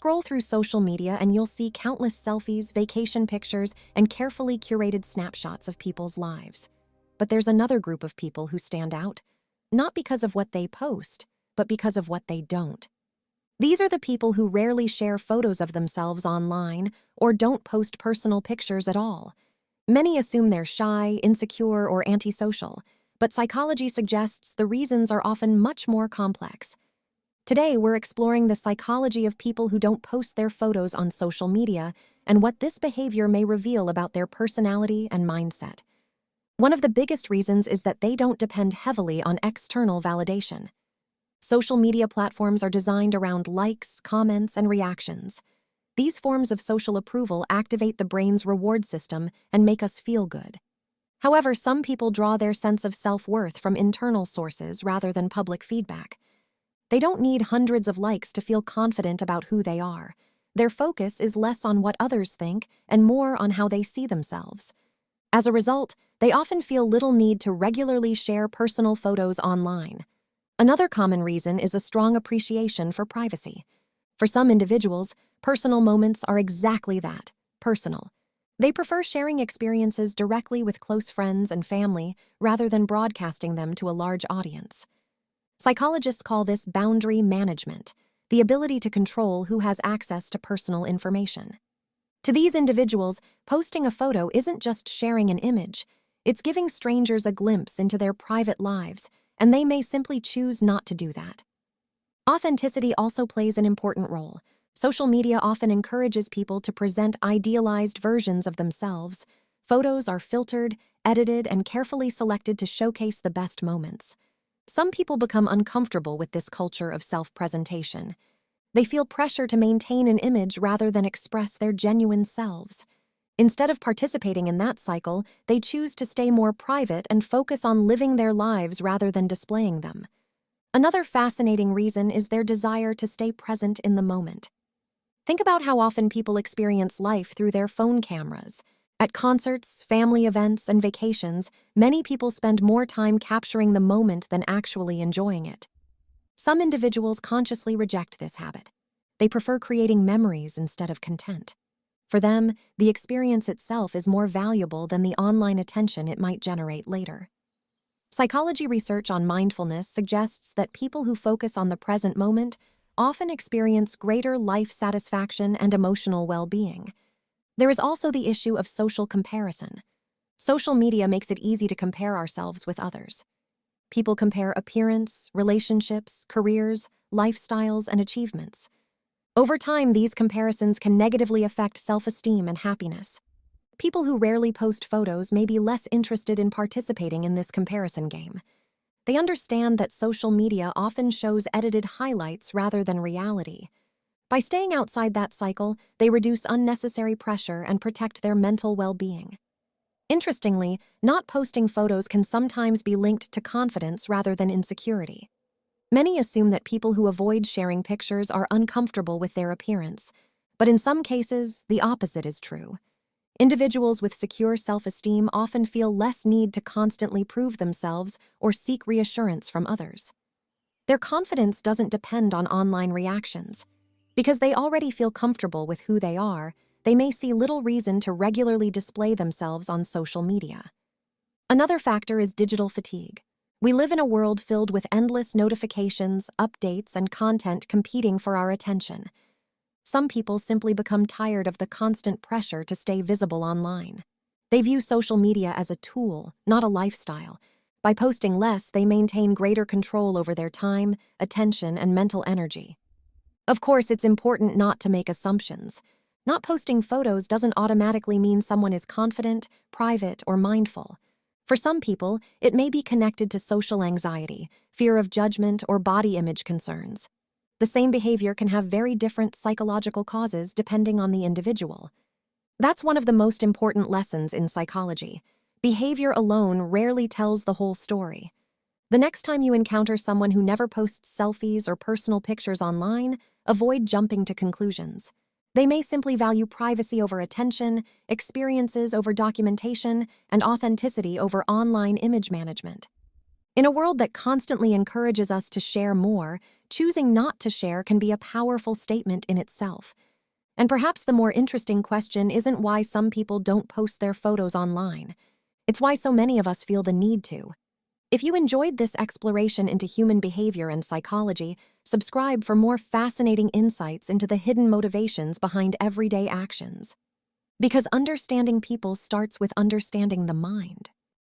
Scroll through social media and you'll see countless selfies, vacation pictures, and carefully curated snapshots of people's lives. But there's another group of people who stand out, not because of what they post, but because of what they don't. These are the people who rarely share photos of themselves online or don't post personal pictures at all. Many assume they're shy, insecure, or antisocial, but psychology suggests the reasons are often much more complex. Today, we're exploring the psychology of people who don't post their photos on social media and what this behavior may reveal about their personality and mindset. One of the biggest reasons is that they don't depend heavily on external validation. Social media platforms are designed around likes, comments, and reactions. These forms of social approval activate the brain's reward system and make us feel good. However, some people draw their sense of self-worth from internal sources rather than public feedback. They don't need hundreds of likes to feel confident about who they are. Their focus is less on what others think and more on how they see themselves. As a result, they often feel little need to regularly share personal photos online. Another common reason is a strong appreciation for privacy. For some individuals, personal moments are exactly that, personal. They prefer sharing experiences directly with close friends and family rather than broadcasting them to a large audience. Psychologists call this boundary management, the ability to control who has access to personal information. To these individuals, posting a photo isn't just sharing an image, it's giving strangers a glimpse into their private lives, and they may simply choose not to do that. Authenticity also plays an important role. Social media often encourages people to present idealized versions of themselves. Photos are filtered, edited, and carefully selected to showcase the best moments. Some people become uncomfortable with this culture of self-presentation. They feel pressure to maintain an image rather than express their genuine selves. Instead of participating in that cycle, they choose to stay more private and focus on living their lives rather than displaying them. Another fascinating reason is their desire to stay present in the moment. Think about how often people experience life through their phone cameras. At concerts, family events, and vacations, many people spend more time capturing the moment than actually enjoying it. Some individuals consciously reject this habit. They prefer creating memories instead of content. For them, the experience itself is more valuable than the online attention it might generate later. Psychology research on mindfulness suggests that people who focus on the present moment often experience greater life satisfaction and emotional well-being. There is also the issue of social comparison. Social media makes it easy to compare ourselves with others. People compare appearance, relationships, careers, lifestyles, and achievements. Over time, these comparisons can negatively affect self-esteem and happiness. People who rarely post photos may be less interested in participating in this comparison game. They understand that social media often shows edited highlights rather than reality. By staying outside that cycle, they reduce unnecessary pressure and protect their mental well-being. Interestingly, not posting photos can sometimes be linked to confidence rather than insecurity. Many assume that people who avoid sharing pictures are uncomfortable with their appearance, but in some cases, the opposite is true. Individuals with secure self-esteem often feel less need to constantly prove themselves or seek reassurance from others. Their confidence doesn't depend on online reactions. Because they already feel comfortable with who they are, they may see little reason to regularly display themselves on social media. Another factor is digital fatigue. We live in a world filled with endless notifications, updates, and content competing for our attention. Some people simply become tired of the constant pressure to stay visible online. They view social media as a tool, not a lifestyle. By posting less, they maintain greater control over their time, attention, and mental energy. Of course, it's important not to make assumptions. Not posting photos doesn't automatically mean someone is confident, private, or mindful. For some people, it may be connected to social anxiety, fear of judgment, or body image concerns. The same behavior can have very different psychological causes depending on the individual. That's one of the most important lessons in psychology. Behavior alone rarely tells the whole story. The next time you encounter someone who never posts selfies or personal pictures online, avoid jumping to conclusions. They may simply value privacy over attention, experiences over documentation, and authenticity over online image management. In a world that constantly encourages us to share more, choosing not to share can be a powerful statement in itself. And perhaps the more interesting question isn't why some people don't post their photos online. It's why so many of us feel the need to. If you enjoyed this exploration into human behavior and psychology, subscribe for more fascinating insights into the hidden motivations behind everyday actions. Because understanding people starts with understanding the mind.